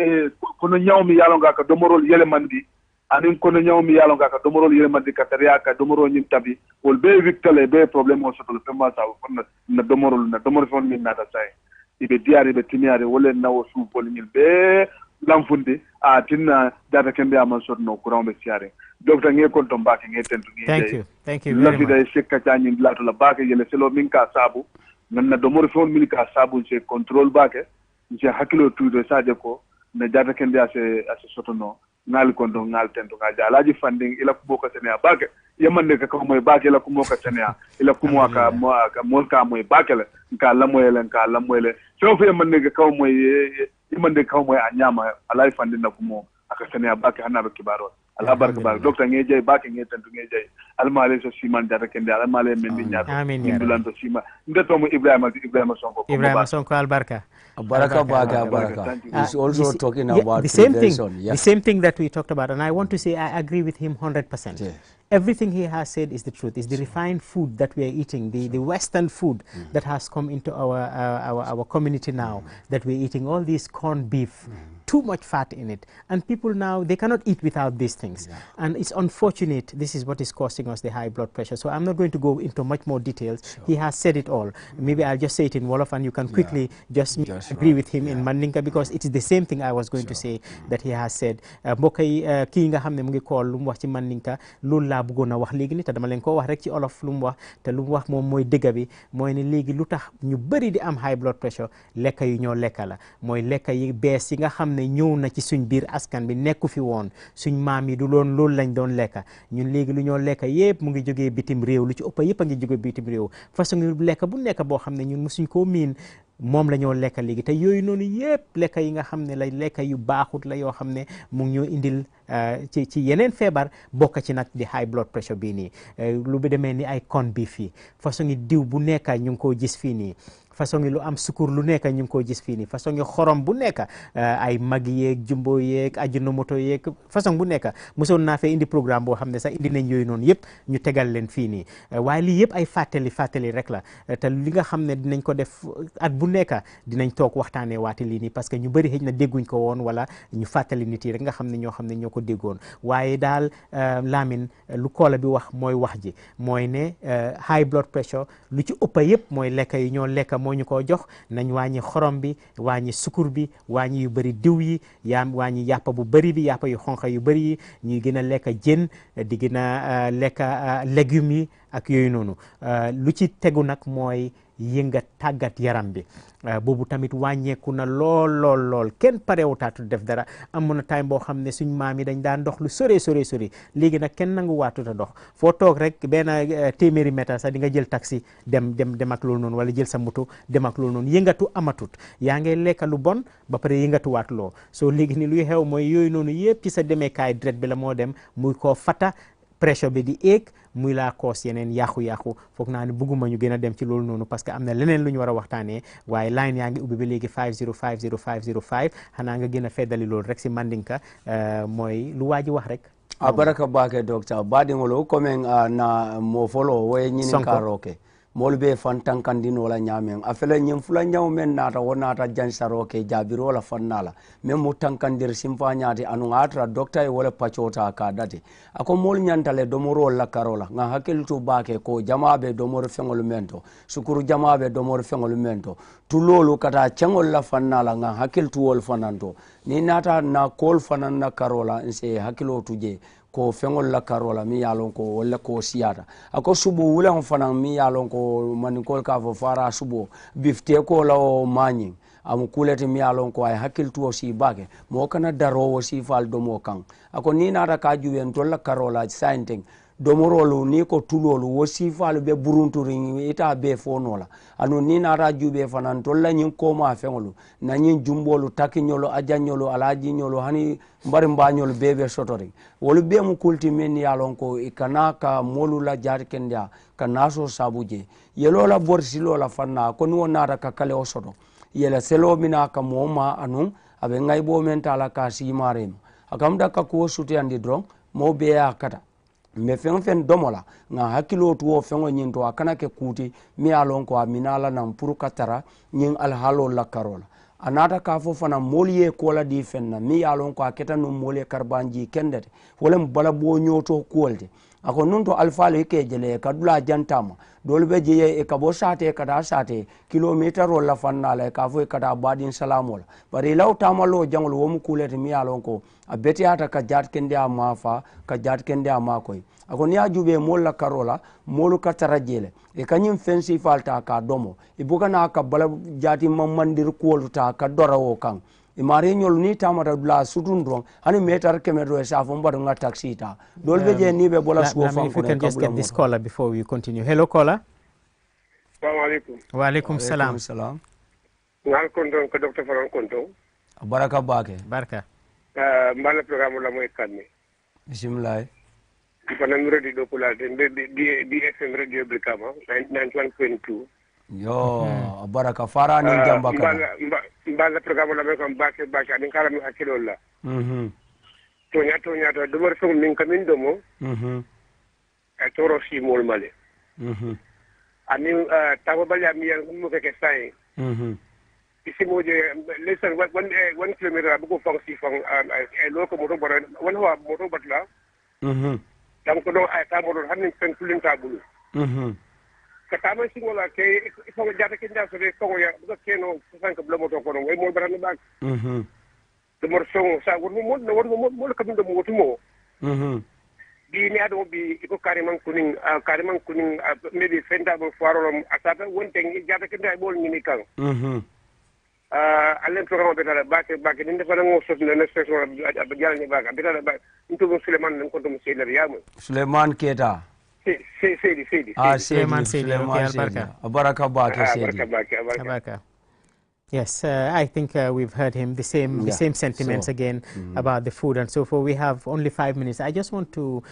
kono nyaw mi yalon ka domorol yele mandi anin kono nyaw mi yalon ka domorol yele mandi ka tariya ka domoro nyim tabi wol be victale be problème o sotol fema sa kon na domoro fon min na ta say ibe diari be timiare wole na wo su bol nyil be lamfunde a tinna data kembe aman sotno courant be siare docteur nge kon to mbake nge tentu nge thank you very much la sekka tanyi lato la bake yele selo min ka sabu nanna domor fon min ka sabu je control bake je hakilo tudo saje ko na data kembe ase sotono ngal kon do ngal tentu ngaja alaji funding ila ko boka sene bake yamande ka ko moy bake la ko moka sene ila ko mo ka moy bake la ka la moyle so fe yamande ka ko moy yamande ka moy anyama alaji funding na ko mo aka sene bake hanabe kibaro ala barka bar docteur ngeje bake nge tantu ngeje almale so siman data kende almale men di nyaado ndulanto sima ndeto mo Ibrahima Sonko albarka baraka is also talking about the same thing that we talked about, and I want to say I agree with him 100%. Yes. Everything he has said is the truth. It's the refined food that we are eating, the Western food that has come into our community now, that we're eating all this corned beef, too much fat in it, and people now, they cannot eat without these things. And it's unfortunate. This is what is causing us the high blood pressure. So I'm not going to go into much more details. He has said it all. Maybe I'll just say it in Wolof, and you can quickly just agree with him in Mandinka, because it is the same thing I was going to say that he has said. Mbokk yi kii nga xam ne mu ngi call lu mu wax ci Mandinka loolu laa bëggoon a wax léegi ni te dama leen ko wax rek ci olof lu mu wax te lu mu wax moom mooy dëgg bi mooy ne léegi lu tax ñu bëri di am high blood pressure lekka yu ñoo lekka la mooy lekka yi bees yi nga xam ne ñëw na ci suñ biir askan bi nekku fi woon suñ maam yi du loon loolu lañ doon lekka ñun léegi lu ñoo lekka yëpp mu ngi jógee bitim réew lu ci ëpp yëpp a ngi jógee bitim réew façon lekka bu nekk boo xam ne ñun musuñ koo miin moom la ñoo lekka léegi te yooyu noonu yëpp lekka yi nga xam ne lay lekka yu baaxut la yoo xam ne mu ngi ñoo indil ci yeneen feebar bokk ci nag di high blood pressure bii nii lu bi demee ni ay corned beef yi façon diw bu nekk ñu ngi koo gis fii nii façon lu am sukur lu nekk ñu ngi koo gis fii nii façon xorom bu nekk ay mag yeeg jumbo yeeg ajinomoto yeeg façon bu nekk mosoon naa fee indi programme boo xam ne sax indi nañ yooyu noonu yëpp ñu tegal leen fii nii waaye lii yëpp ay fàttali rek la te li nga xam ne dinañ ko def at bu nekk dinañ toog waxtaanee waate lii nii parce que ñu bëri xëy na dégguñ ko woon wala ñu fàttali nit yi rek nga xam ne ñoo ko déggoon waaye daal Lamin lu koola bi wax mooy wax ji mooy ne high blood pressure lu ci ëppa yëpp mooy lekka yi ñoo lekka moo ñu ko jox nañ wàññi xorom bi wàññi sukur bi wàññi yu bëri diw yi wàññi yàppa bu bëri bi yàppa yu xonq yu bëri yi ñuy gën a lekka jën di gën a lekka légumes yi ak yooyu noonu lu ci tegu nag mooy yënga tàggat yaram bi boobu tamit wàññeeku na lool kenn parewutaatu def dara amoon na time boo xam ne suñ maam yi dañ daan dox lu sore léegi nag kenn nangu waatuta dox foo toog rek benn téeméeri mètre sax di nga jël taxi dem ak loolu noonu wala jël sa moto dem ak loolu noonu yëngatu amatut yaa ngay lekka lu bon ba pare yëngatu waat loo soo léegi ni luy xew mooy yooyu noonu yëpp ci sa demeekaay deret bi la moo dem muy koo fata pression bi di éeg muy laa koos yeneen yàqu-yàqu foog naa ne bëgguma ñu gën a dem ci loolu noonu parce que am na leneen lu ñu war a waxtaanee waaye line yaa ngi ubbi ba léegi 5050505 xanaa nga gën a feddali loolu rek si mandinka mooy lu waa ji wax rek a baraka bake docteur baɗigolo commen na mo folo woye ñinin karoke molu be fan tankandino la ñamen a fele ñin fula ñaw men nata wo nata jansaroke jabiro la fannala men mu tankandir simfa ñaati anu atra docteur e wala pacota ka dati ako mol ñantale domoro la karola nga hakkiltu bake ko jamaɓe domoro feŋol mento sukuru jamaɓe domoro feŋol mento tulolu kata ceŋol la fannala nga hakkiltuwol fananto ni nata na kol fanan na karola nse hakkilo tuje ko feŋol la karola mi yalon ko walla ko siyata ako subo wulan fanan mi yalon ko manikol ka fo fara subo bifte ko lawo mañin amu kulete mi yalon ko ay hakkiltuwo si bake mo kana darowo si fal domo kan ako ni nata ka juwen tolla karola sainteng domorolu ni ko tulolu wo sifalu be burunturin ita be fonola anu ni nara jube fanan tolla nyin koma fengolu na nyin jumbolu takinyolo ajanyolo alajinyolo hani mbari mbanyolo bebe sotori wolu be mu kulti men yalon ko ikana ka molu la jar kenda kana so sabuje yelo la borsilo la fanna ko ni wonara ka kale o soto yela selo mina ka moma anu abe ngay bo men tala ka simarem akamda ka ko suti andi dron mo be akata me fen domola nga hakilo tuwo fengo nyinto akana ke kuti mi alon ko aminala nan puru katara nyin alhalo la karola anata ka fo fana moliye kola di fenna mi alon ko aketa no moliye karbanji kendete wolem bala bo nyoto kolde ako nunto alfalo ke jele kadula jantama dolbe je e kabo sate kada sate kilometer wala fanna la ka fo kada badin salamola bari law tamalo jangol wom kulete mi alon ko abeti ata ka jat kende amafa ka jat kende amakoy ako ni ajube molla karola molu katara jele e kanyim fensi falta ka domo e bugana ka bala jati mamandir kolta ka dorawo kan e mari nyol ni tamata la sutun ron hani metar kemero e safo mbado nga taxi ta dolbe je ni be bola suo fam ko can just get this caller before we continue. Hello caller. Assalamu alaikum. Wa alaikum salam. Salam. Ngal konton ko docteur Faran konton. Baraka bake. Barka. Mbala programme la moy kadmi. Bismillah. Ipana radio do kula di FM radio Brikama 91.2. Yo baraka fara ni jamba ka. Mbala programme la moy kam bake ani kala mi hakilo la. Tonya to do mer min kamin domo. E toro si mol male. Ani tawo bali ami mo ke sai. Isi mo je listen 1 kilometer abuko fang si fang e loko moto bara wala wa moto batla. Dan ko do ay ta mo do hanin fen kulin tabulu. Ka tama si wala ke ifo jata ke nda so de ko ya do ke no san ka bla moto ko no way mo bara no bag. De mor so sa wor mo ka do mo mo. Di ni ado bi ko kariman kuning maybe fenda bo farolom asata wonte jata ke nda bol ni kan. Alen programme betala bake ni defal ngo sos na station abjal ni baka betala ba ntugo Suleiman nan ko dum seyler yamu Suleiman Keta Seydi Suleiman Seydi baraka baraka bake Seydi baraka. Yes, I think we've heard him, the same sentiments again about the food and so forth. We have only 5 minutes. I just want to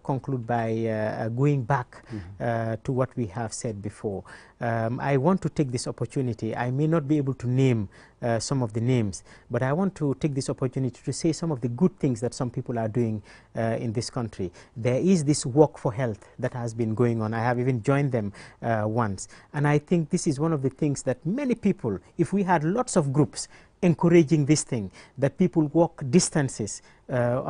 conclude by going back to what we have said before. I want to take this opportunity. I may not be able to name some of the names, but I want to take this opportunity to say some of the good things that some people are doing in this country. There is this walk for health that has been going on. I have even joined them once. And I think this is one of the things that many people, if we had lots of groups encouraging this thing, that people walk distances.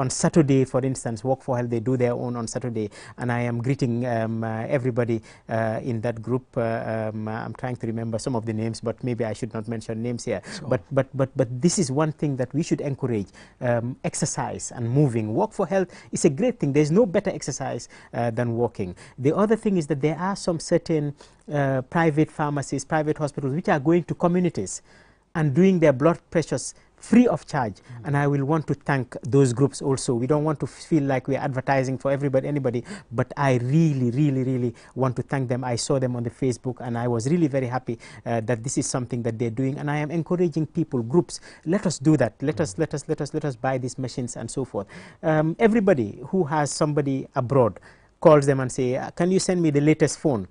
On Saturday, for instance, Walk for Health, they do their own on Saturday, and I am greeting everybody in that group. I'm trying to remember some of the names, but maybe I should not mention names here. Sure. But this is one thing that we should encourage, exercise and moving. Walk for Health is a great thing. There's no better exercise than walking. The other thing is that there are some certain private pharmacies, private hospitals, which are going to communities and doing their blood pressures free of charge, and I will want to thank those groups also. We don't want to feel like we're advertising for anybody, but I really want to thank them. I saw them on the Facebook, and I was really very happy that this is something that they're doing, and I am encouraging people, groups, let us do that. Let us buy these machines and so forth. Everybody who has somebody abroad calls them and say, can you send me the latest phone?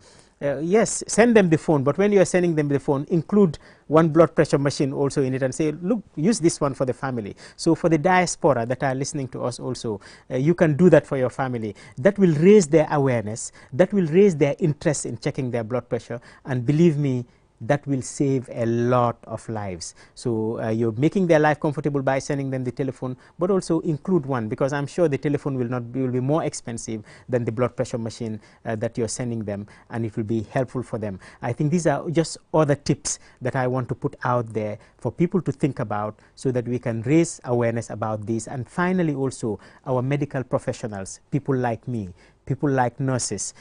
Yes, send them the phone, but when you are sending them the phone, include one blood pressure machine also in it and say, look, use this one for the family. So for the diaspora that are listening to us also, you can do that for your family. That will raise their awareness, that will raise their interest in checking their blood pressure, and believe me, that will save a lot of lives. So you're making their life comfortable by sending them the telephone, but also include one, because I'm sure the telephone will be more expensive than the blood pressure machine that you're sending them, and it will be helpful for them. I think these are just other tips that I want to put out there for people to think about, so that we can raise awareness about this. And finally also, our medical professionals, people like me, people like nurses,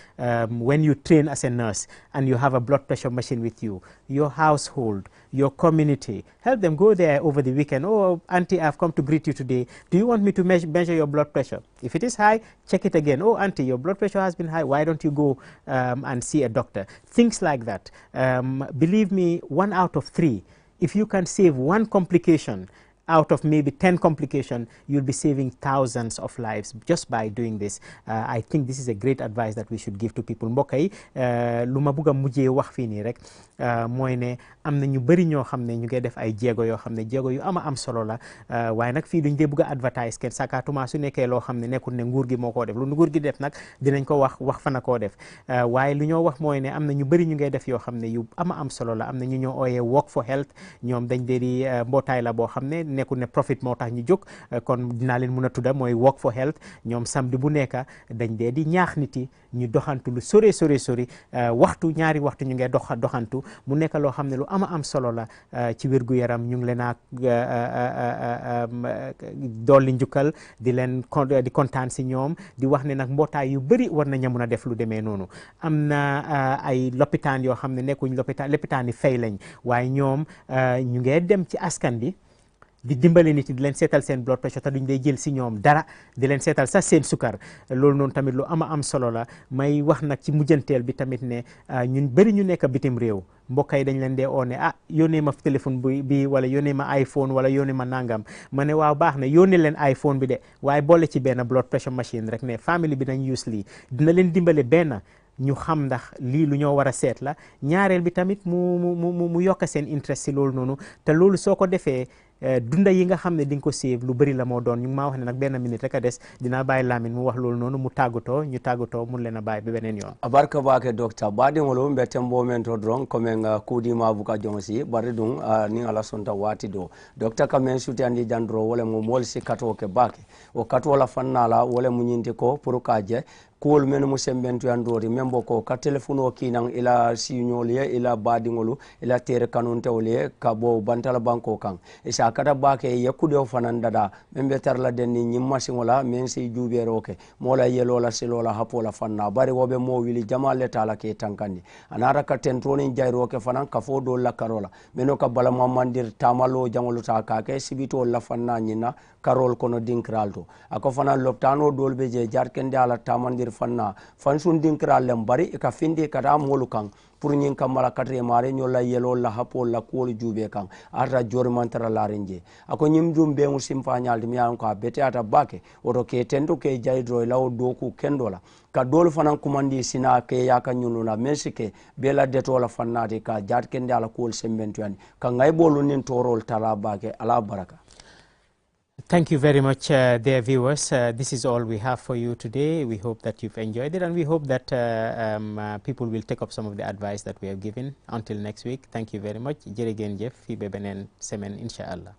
when you train as a nurse and you have a blood pressure machine with you, your household, your community, help them. Go there over the weekend. Oh, auntie, I've come to greet you today. Do you want me to measure your blood pressure? If it is high, check it again. Oh, auntie, your blood pressure has been high. Why don't you go and see a doctor? Things like that. Believe me, 1 out of 3, if you can save one complication out of maybe 10 complications, you'll be saving thousands of lives just by doing this. I think this is a great advice that we should give to people. Mbokk yi lu ma bëgg a mujjee wax fii nii rek mooy ne am na ñu bëri ñoo xam ne ñu ngi def ay jéego yoo xam ne jéego yu am solo la, waaye nag fii duñ dee bëgg a advertise kenn sakaatuma su nekkee loo xam ne nekkul ne nguur gi moo koo def. Lu nguur gi def nag dinañ ko wax fa na koo def, waaye lu ñoo wax mooy ne am na ñu bëri ñu ngi def yoo xam ne yu am solo la. Am na ñu ñoo ooyee Walk for Health, ñoom dañ dee di mbootaay la boo xam ne nekkul ne profit moo tax ñu jóg, kon dinaa leen mën a tudda mooy Walk for Health. Ñoom samedi bu nekk dañ dee di ñaax nit yi ñu doxantu lu sori waxtu, ñaari waxtu ñu ngi doxantu. Mu nekk loo xam ne lu am solo la ci wérgu yaram. ñu ngi leen a dolli njukkal, di kontaan si ñoom, di wax ne nag mbootaay yu bëri war nañu mën a def lu demee noonu. Am na ay lopitaan yoo xam ne nekkuñ lopitaan yi fay lañ, waaye ñoom ñu ngi dem ci askan bi di dimbale nit yi, di leen seetal seen blood pressure te duñ lay jël si ñoom dara, di leen seetal sax seen sukar. Loolu noonu tamit lu am solo la. May wax nag ci mujjanteel bi tamit ne ñun bëri ñu nekk bitim réew, mbokk yi dañ leen dee oo ne yónnee ma téléphone bi wala yónnee ma iPhone wala yónnee ma nangam. Ma ne waaw baax na, yónnee leen iPhone bi de, waaye boole ci benn blood pressure machine rek ne family bi nañ use lii. Dina leen dimbale benn ñu xam ndax lii lu ñoo war a seet la, ñaareel bi tamit mu yokk seen interest si loolu noonu. Te loolu soo ko defee dunda yi nga xam ne di nga ko save lu bëri la moo doon. ñu ngi maa wax ne nag benn minute rek a des, dinaa bàyyi Lamin mu wax loolu noonu, mu tàggatoo ñu tàggatoo mun leen a bàyyi ba beneen yoon. Abarka baake docteur baɗigolo mbetembo men to dron komin kuudima buka jonsi bari ɗum ni ala sonta wati do docteur kamen suti andi jandro wala mo molsi kato ke baake o kato la fannala wala mu ñinti ko pour ka je kuwol men mu sembentu yandori membo ko ka téléphone o kinan ila signol ye ila badingolu ila tere kanunte ole ka bo bantala banko kan e sa kata bake yakkude o fanan dada membe tarla denni nyimma singola men si juberoke mola yelola silola hapola fanna bari wobe mo wili jamale tala ke tankandi anara ka tentroni jayroke fanan ka fo do la karola meno ka bala mamandir tamalo jangolu ta ka ke sibito la fanna nyina karol kono dinkralto ako fanan loptano dolbe je jarkende ala tamandir fanna fansun dinkral lem bari ka finde kada molu kan pour nyin kamala katre mare nyola yelo la hapo la ko jube kan ata jor mantara la renje ako nyim jumbe mu simpanyal mi an ko bete ata bake oto ke tendo ke jaydro law doku kendola ka dol fanan kumandi sina ke yaka nyununa mesike bela detola fannati ka jat kende ala ko sembentu yani ka ngay bolu nin torol tala bake ala baraka. Thank you very much, dear viewers. This is all we have for you today. We hope that you've enjoyed it, and we hope that people will take up some of the advice that we have given. Until next week, thank you very much. Jërë ngeen jëf fii ba beneen semaine incha allah.